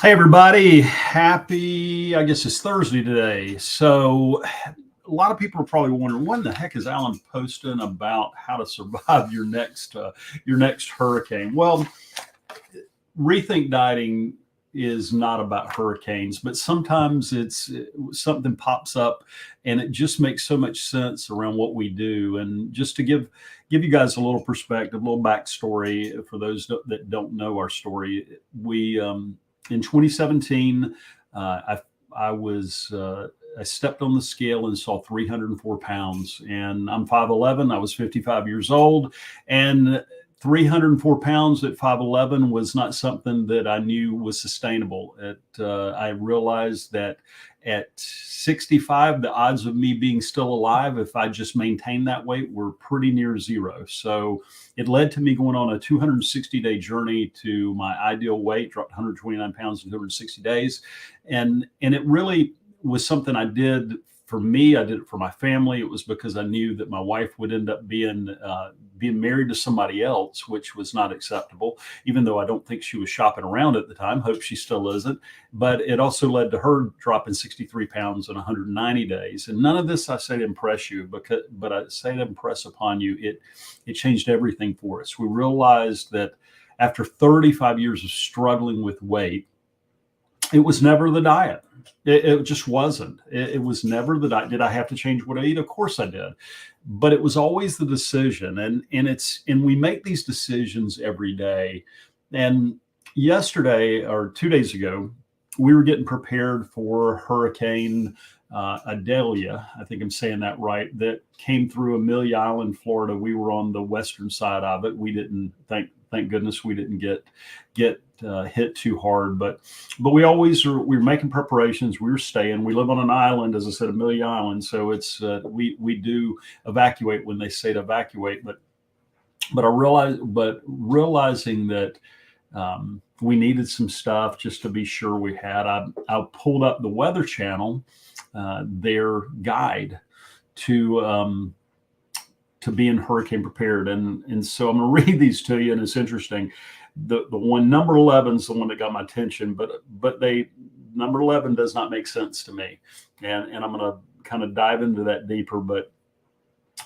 Hey everybody, happy, I guess it's Thursday today. So a lot of people are probably wondering, what in the heck is Alan posting about how to survive your next hurricane? Well, rethink dieting is not about hurricanes, but sometimes it's something pops up and it just makes so much sense around what we do. And just to give you guys a little perspective, a little backstory for those that don't know our story, we in 2017, I was I stepped on the scale and saw 304 pounds, and I'm 5'11. I was 55 years old, and 304 pounds at 5'11 was not something that I knew was sustainable. I realized that at 65, the odds of me being still alive, if I just maintained that weight, were pretty near zero. So it led to me going on a 260-day journey to my ideal weight, dropped 129 pounds in 260 days. And it really was something I did for me. I did it for my family. It was because I knew that my wife would end up being married to somebody else, which was not acceptable, even though I don't think she was shopping around at the time. Hope she still isn't. But it also led to her dropping 63 pounds in 190 days. And none of this I say to impress you, but I say to impress upon you. It changed everything for us. We realized that after 35 years of struggling with weight, it was never the diet. It just wasn't. It was never the diet. Did I have to change what I eat? Of course I did, but it was always the decision. And we make these decisions every day. And yesterday or 2 days ago, we were getting prepared for Hurricane Adelia. I think I'm saying that right. That came through Amelia Island, Florida. We were on the western side of it. We didn't thank goodness we didn't get hit too hard, but we were making preparations. We were staying. We live on an island, as I said, Amelia Island, so it's we do evacuate when they say to evacuate. But realizing that we needed some stuff just to be sure we had. I pulled up the Weather Channel, their guide to being hurricane prepared, and so I'm going to read these to you, and it's interesting. The one, number 11, is the one that got my attention, but they number 11 does not make sense to me, and I'm going to kind of dive into that deeper.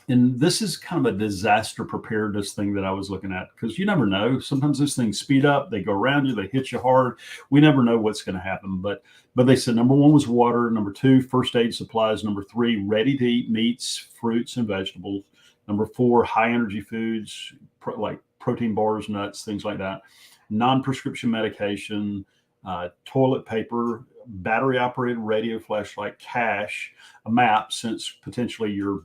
And this is kind of a disaster preparedness thing that I was looking at, because you never know. Sometimes those things speed up, they go around you, they hit you hard. We never know what's going to happen. But they said number 1 was water, number 2, first aid supplies, number 3, ready to eat meats, fruits, and vegetables. Number 4, high energy foods like protein bars, nuts, things like that. Non-prescription medication, toilet paper, battery operated radio flashlight, cash, a map, since potentially your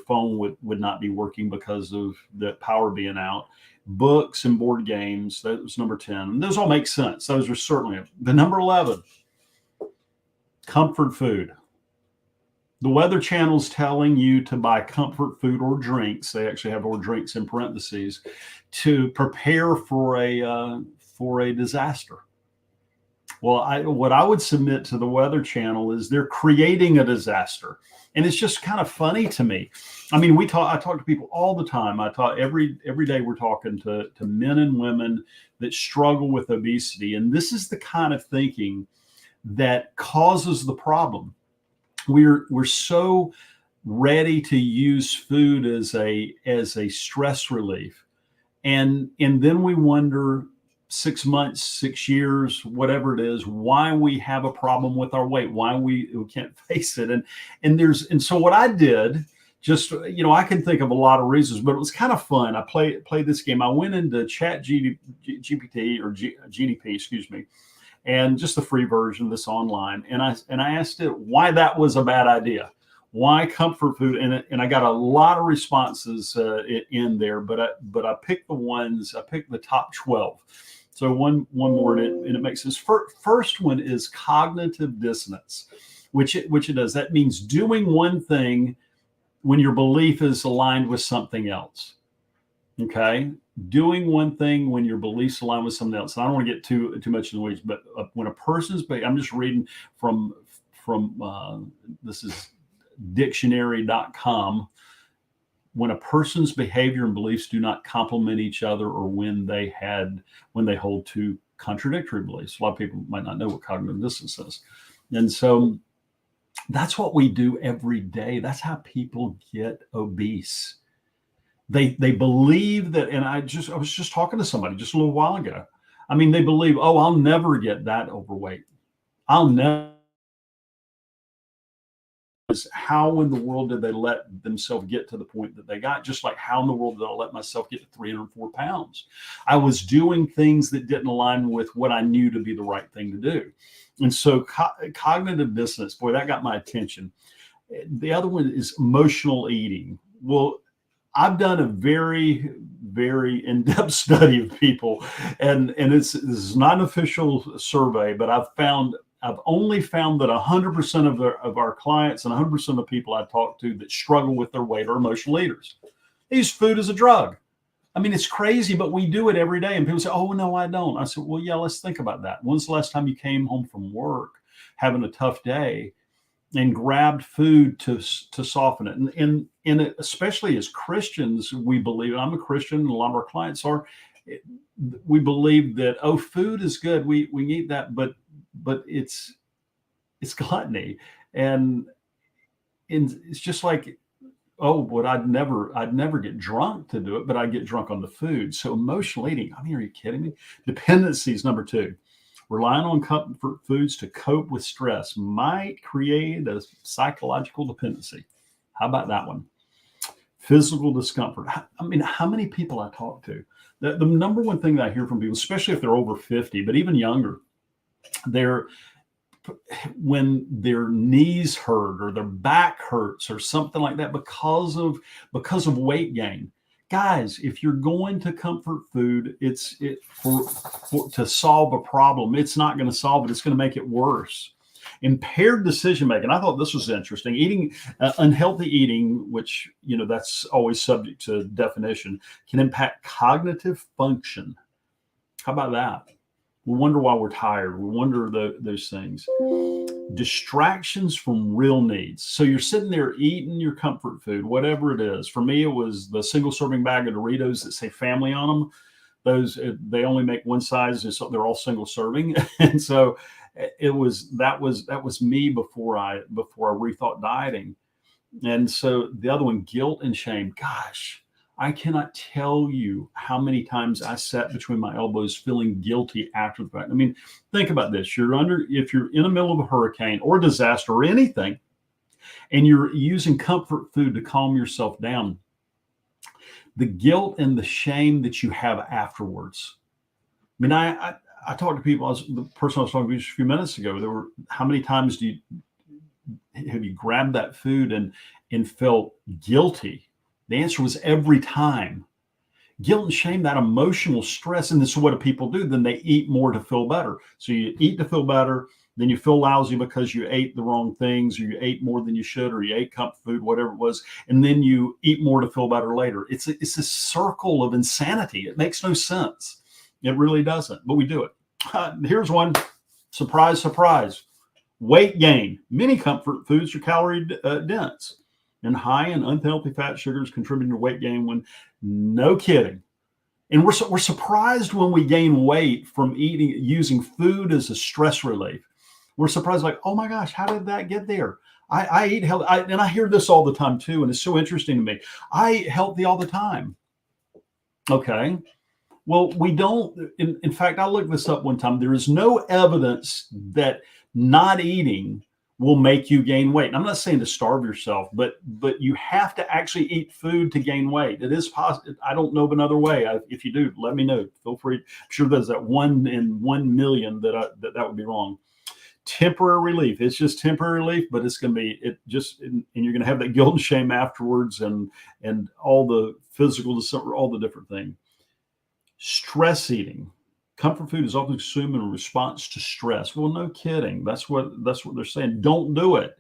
phone would not be working because of the power being out. Books and board games. That was number 10. And those all make sense. Those are certainly the number 11. Comfort food. The Weather Channel's telling you to buy comfort food or drinks. They actually have or drinks in parentheses to prepare for a disaster. Well, what I would submit to the Weather Channel is they're creating a disaster, and it's just kind of funny to me. I mean, I talk to people all the time. I talk every day. We're talking to men and women that struggle with obesity, and this is the kind of thinking that causes the problem. We're so ready to use food as a stress relief, and then we wonder 6 months, 6 years, whatever it is, why we have a problem with our weight, why we can't face it. And so what I did, just, I can think of a lot of reasons, but it was kind of fun. I played this game. I went into Chat GPT or GDP, excuse me, and just the free version of this online. And I asked it why that was a bad idea, why comfort food, and I got a lot of responses in there. But I picked the top 12. So one more, and it makes sense. First one is cognitive dissonance, which it does. That means doing one thing when your belief is aligned with something else. Okay, doing one thing when your beliefs align with something else. And I don't want to get too much in the weeds, but when a person's, I'm just reading from this is dictionary.com. when a person's behavior and beliefs do not complement each other, or when they hold two contradictory beliefs. A lot of people might not know what cognitive dissonance is. And so that's what we do every day. That's how people get obese. They believe that, and I was just talking to somebody just a little while ago. I mean, they believe, oh, I'll never get that overweight. I'll never. How in the world did they let themselves get to the point that they got? Just like, how in the world did I let myself get to 304 pounds? I was doing things that didn't align with what I knew to be the right thing to do. And so cognitive dissonance, boy, that got my attention. The other one is emotional eating. Well, I've done a very, very in-depth study of people, and this is not an official survey, but I've only found that 100% of our clients and 100% of the people I talk to that struggle with their weight are emotional eaters. They use food as a drug. I mean, it's crazy, but we do it every day. And people say, oh, no, I don't. I said, well, yeah, let's think about that. When's the last time you came home from work having a tough day and grabbed food to soften it? And especially as Christians, we believe, and I'm a Christian, and a lot of our clients are, we believe that, oh, food is good. We eat that, but it's gluttony. And it's just like, oh, but I'd never get drunk to do it, but I'd get drunk on the food. So emotional eating, I mean, are you kidding me? Dependency is number 2. Relying on comfort foods to cope with stress might create a psychological dependency. How about that one? Physical discomfort. I mean, how many people I talk to, the number one thing that I hear from people, especially if they're over 50, but even younger, when their knees hurt or their back hurts or something like that because of weight gain. Guys, if you're going to comfort food, to solve a problem, it's not going to solve it. It's going to make it worse. Impaired decision making. I thought this was interesting. Unhealthy eating, which, that's always subject to definition, can impact cognitive function. How about that? We wonder why we're tired. We wonder those things. Distractions from real needs. So you're sitting there eating your comfort food, whatever it is. For me, it was the single serving bag of Doritos that say family on them. Those, they only make one size, so they're all single serving. And so that was me before I rethought dieting. And so the other one, guilt and shame. Gosh, I cannot tell you how many times I sat between my elbows feeling guilty after the fact. I mean, think about this. If you're in the middle of a hurricane or disaster or anything, and you're using comfort food to calm yourself down, the guilt and the shame that you have afterwards. I mean, I talked to people, the person I was talking to just a few minutes ago, how many times have you grabbed that food and felt guilty? The answer was every time. Guilt and shame, that emotional stress. And this is what do people do? Then they eat more to feel better. So you eat to feel better, then you feel lousy because you ate the wrong things, or you ate more than you should, or you ate comfort food, whatever it was. And then you eat more to feel better later. It's a circle of insanity. It makes no sense. It really doesn't, but we do it. Here's one. Surprise, surprise. Weight gain. Many comfort foods are calorie dense, and high in unhealthy fat sugars contributing to weight gain no kidding. And we're surprised when we gain weight from using food as a stress relief. We're surprised, like, oh my gosh, how did that get there? I eat healthy, and I hear this all the time too, and it's so interesting to me. I eat healthy all the time. Okay. Well, we don't. In fact, I looked this up one time. There is no evidence that not eating will make you gain weight. And I'm not saying to starve yourself, but you have to actually eat food to gain weight. It is possible. I don't know of another way. If you do, let me know. Feel free. I'm sure there's that 1 in 1 million that would be wrong. Temporary relief. It's just temporary relief, but it's going to be and you're going to have that guilt and shame afterwards, and all the physical, all the different things. Stress eating. Comfort food is often consumed in response to stress. Well, no kidding. That's what they're saying. Don't do it.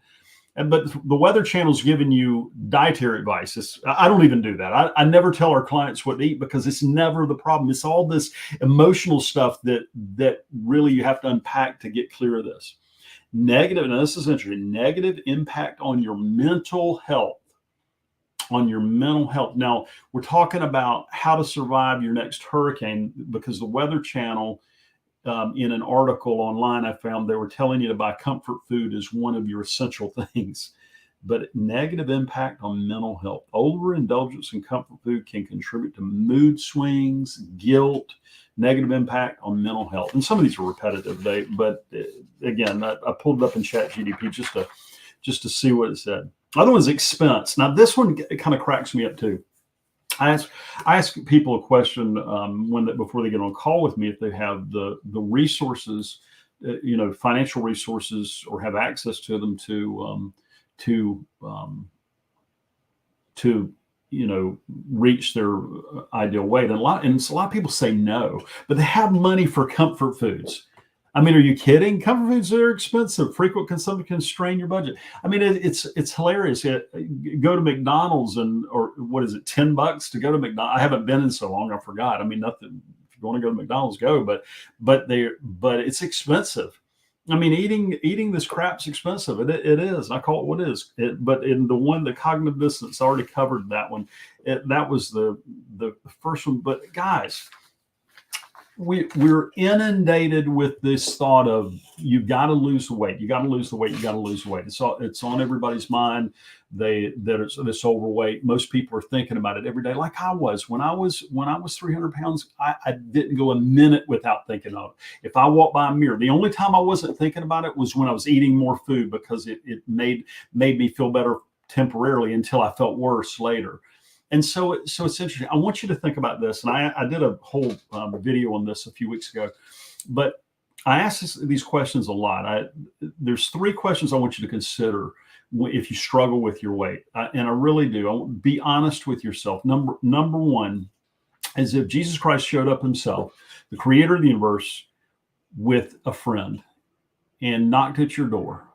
But the Weather Channel's giving you dietary advice. I don't even do that. I never tell our clients what to eat, because it's never the problem. It's all this emotional stuff that really you have to unpack to get clear of this. Negative, and this is interesting, negative impact on your mental health. on your mental health. Now, we're talking about how to survive your next hurricane, because the Weather Channel, in an article online I found, they were telling you to buy comfort food as one of your essential things. But negative impact on mental health. Overindulgence in comfort food can contribute to mood swings, guilt, negative impact on mental health. And some of these are repetitive, but again, I pulled it up in ChatGPT just to see what it said. Other one's expense. Now, this one kind of cracks me up too. I ask people a question before they get on a call with me, if they have the resources, financial resources, or have access to them to reach their ideal weight. And a lot of people say no, but they have money for comfort foods. I mean, are you kidding? Comfort foods are expensive. Frequent consumption can strain your budget. I mean, it's hilarious. Go to McDonald's or what is it, $10 to go to McDonald's? I haven't been in so long, I forgot. I mean, nothing. If you want to go to McDonald's, go. But it's expensive. I mean, eating this crap's expensive. It is. I call it what is. But in the cognitive dissonance, I already covered that one. That was the first one. But guys, we're inundated with this thought of, you've got to lose the weight. You got to lose the weight. You got to lose the weight. It's on everybody's mind. It's overweight. Most people are thinking about it every day. Like I was when I was 300 pounds. I didn't go a minute without thinking of it. If I walked by a mirror, the only time I wasn't thinking about it was when I was eating more food, because it made me feel better temporarily until I felt worse later. And so it's interesting. I want you to think about this. And I did a whole video on this a few weeks ago, but I ask these questions a lot. There's 3 questions I want you to consider if you struggle with your weight. And I really do. I want to be honest with yourself. Number 1 is, if Jesus Christ showed up himself, the creator of the universe, with a friend and knocked at your door,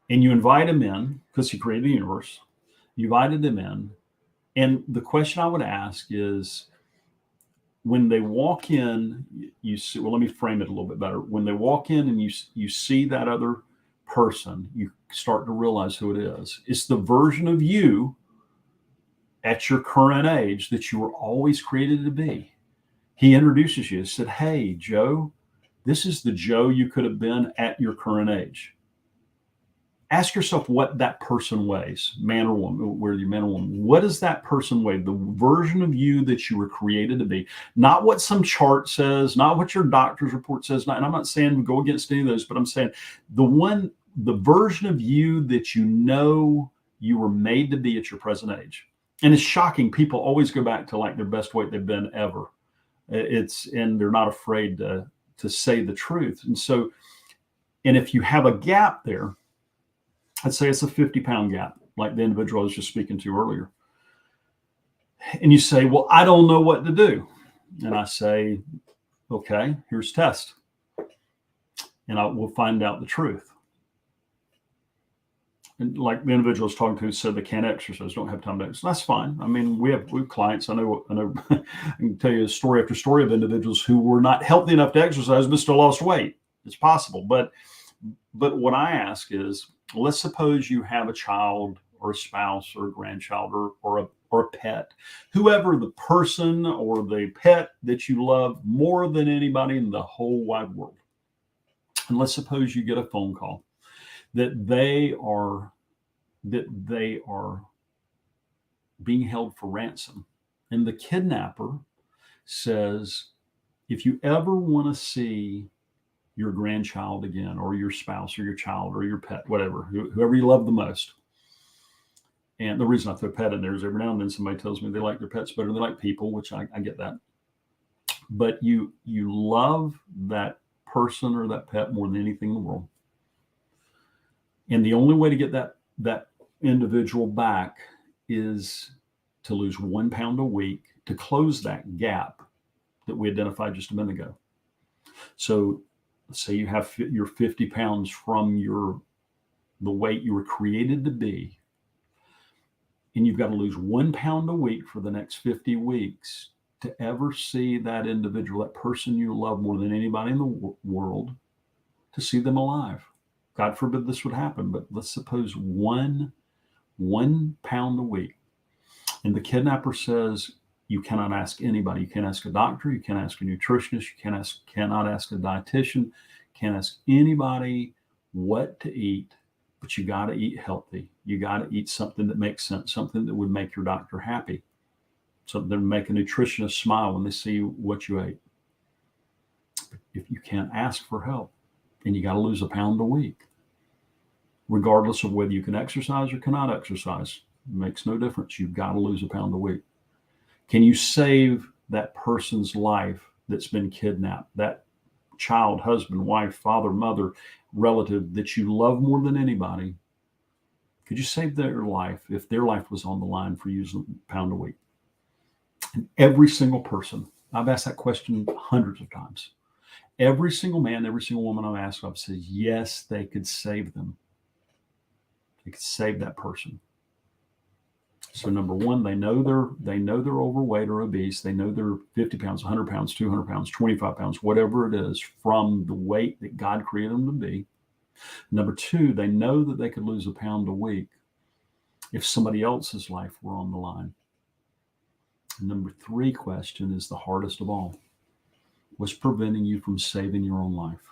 and you invite him in because he created the universe, you invited him in. And the question I would ask is, when they walk in, you see, well, let me frame it a little bit better. When they walk in and you see that other person, you start to realize who it is. It's the version of you at your current age that you were always created to be. He introduces you and said, "Hey, Joe, this is the Joe you could have been at your current age." Ask yourself what that person weighs, man or woman, whether you're man or woman. What does that person weigh? The version of you that you were created to be. Not what some chart says, not what your doctor's report says. And I'm not saying go against any of those, but I'm saying the version of you that you were made to be at your present age. And it's shocking. People always go back to like their best weight they've been ever. And they're not afraid to say the truth. And if you have a gap there, I'd say it's a 50-pound gap, like the individual I was just speaking to earlier. And you say, "Well, I don't know what to do." And I say, "Okay, here's a test. And we'll find out the truth." And like the individual I was talking to said they can't exercise, don't have time to exercise. That's fine. I mean, we have clients. I know I can tell you story after story of individuals who were not healthy enough to exercise, but still lost weight. It's possible. But what I ask is, let's suppose you have a child or a spouse or a grandchild or a pet, whoever the person or the pet that you love more than anybody in the whole wide world. And let's suppose you get a phone call that they are being held for ransom. And the kidnapper says, "If you ever want to see your grandchild again, or your spouse or your child or your pet, whatever, whoever you love the most." And the reason I throw pet in there is every now and then somebody tells me they like their pets better than they like people, which I get that. But you love that person or that pet more than anything in the world. And the only way to get that individual back is to lose 1 pound a week to close that gap that we identified just a minute ago. So let's say you have you're 50 pounds from the weight you were created to be, and you've got to lose 1 pound a week for the next 50 weeks to ever see that individual, that person you love more than anybody in the world, to see them alive. God forbid this would happen, but let's suppose one pound a week. And the kidnapper says, you cannot ask anybody. You can't ask a doctor. You can't ask a nutritionist. You cannot ask a dietitian. Can't ask anybody what to eat, but you got to eat healthy. You got to eat something that makes sense, something that would make your doctor happy, something that would make a nutritionist smile when they see what you ate. If you can't ask for help, and you got to lose a pound a week, regardless of whether you can exercise or cannot exercise, it makes no difference. You've got to lose a pound a week. Can you save that person's life that's been kidnapped? That child, husband, wife, father, mother, relative that you love more than anybody, could you save their life if their life was on the line for using a pound a week? And every single person, I've asked that question hundreds of times. Every single man, every single woman I've asked, I've said, yes, they could save them. They could save that person. So number one, they know they're overweight or obese. They know they're 50 pounds, 100 pounds, 200 pounds, 25 pounds, whatever it is, from the weight that God created them to be. Number two, they know that they could lose a pound a week if somebody else's life were on the line. And number three question is the hardest of all. What's preventing you from saving your own life?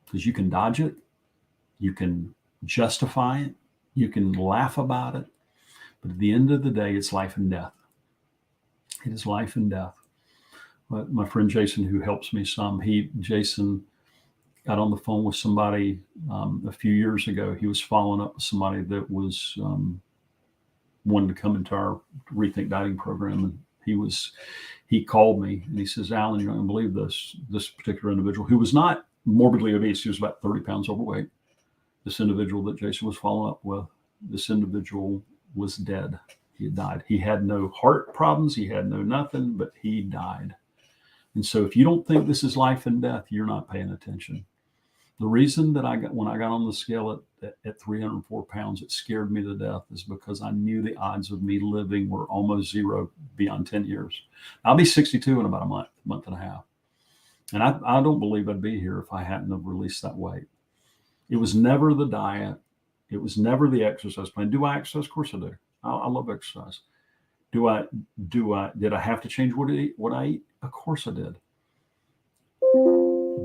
Because you can dodge it, you can justify it, you can laugh about it, but at the end of the day, it's life and death. It is life and death. My friend Jason, who helps me some, Jason got on the phone with somebody a few years ago. He was following up with somebody that was wanted to come into our Rethink Dieting program, and he called me and he says, Alan, you're not going to believe this particular individual who was not morbidly obese. He was about 30 pounds overweight. This individual that Jason was following up with, this individual was dead. He had died. He had no heart problems. He had no nothing, but he died. And so if you don't think this is life and death, you're not paying attention. The reason that when I got on the scale at 304 pounds, it scared me to death, is because I knew the odds of me living were almost zero beyond 10 years. I'll be 62 in about a month and a half. And I don't believe I'd be here if I hadn't have released that weight. It was never the diet. It was never the exercise plan. Do I exercise? Of course I do. I love exercise. Did I have to change what I eat? Of course I did.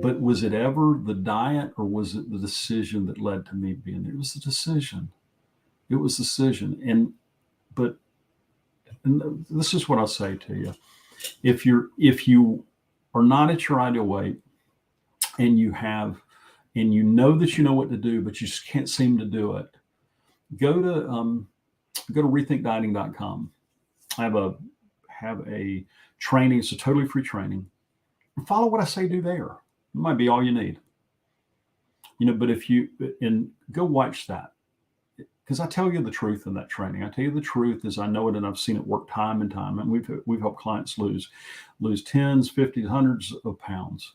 But was it ever the diet, or was it the decision that led to me being there? It was the decision. It was the decision. And this is what I'll say to you. If you are not at your ideal weight, and you know that you know what to do, but you just can't seem to do it, go to rethinkdieting.com. I have a training. It's a totally free training. Follow what I say, do there. It might be all you need. But go watch that, because I tell you the truth in that training. I tell you the truth as I know it, and I've seen it work time and time. And we've helped clients lose tens, 50s, hundreds of pounds.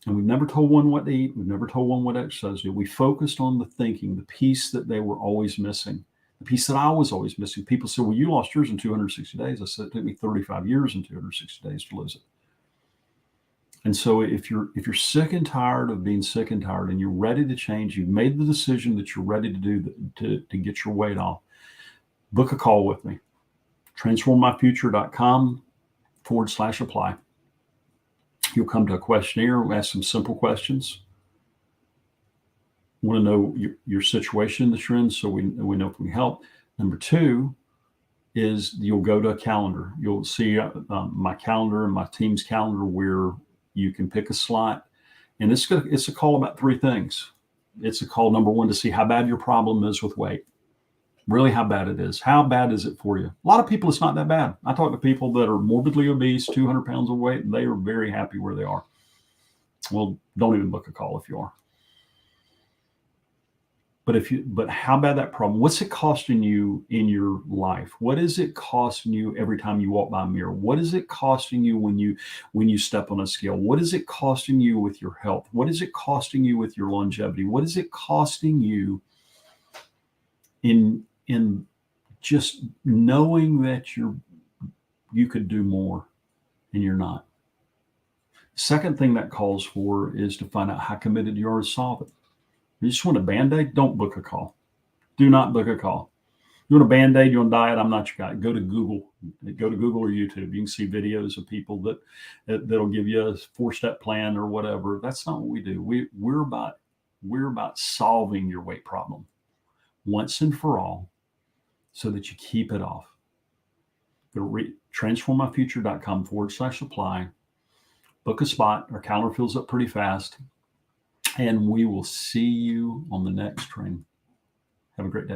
And we've never told one what to eat. We've never told one what exercise to do. We focused on the thinking, the piece that they were always missing, the piece that I was always missing. People say, well, you lost yours in 260 days. I said, it took me 35 years and 260 days to lose it. And so if you're sick and tired of being sick and tired, and you're ready to change, you've made the decision that you're ready to do to get your weight off, book a call with me. transformmyfuture.com/apply. You'll come to a questionnaire. We'll ask some simple questions. We want to know your situation that you're in, so we know if we can help. Number two is you'll go to a calendar. You'll see my calendar and my team's calendar, where you can pick a slot. And it's a call about three things. It's a call, number one, to see how bad your problem is with weight. Really, how bad it is. How bad is it for you? A lot of people, it's not that bad. I talk to people that are morbidly obese, 200 pounds of weight, and they are very happy where they are. Well, don't even book a call if you are. But how bad that problem? What's it costing you in your life? What is it costing you every time you walk by a mirror? What is it costing you when you step on a scale? What is it costing you with your health? What is it costing you with your longevity? What is it costing you in just knowing that you could do more and you're not? Second thing that calls for is to find out how committed you are to solve it. You just want a Band-Aid? Don't book a call. Do not book a call. You want a Band-Aid, you want a diet, I'm not your guy. Go to Google. Go to Google or YouTube. You can see videos of people that'll give you a 4-step plan or whatever. That's not what we do. We're about solving your weight problem once and for all so that you keep it off. Go to transformmyfuture.com/supply. Book a spot. Our calendar fills up pretty fast. And we will see you on the next training. Have a great day.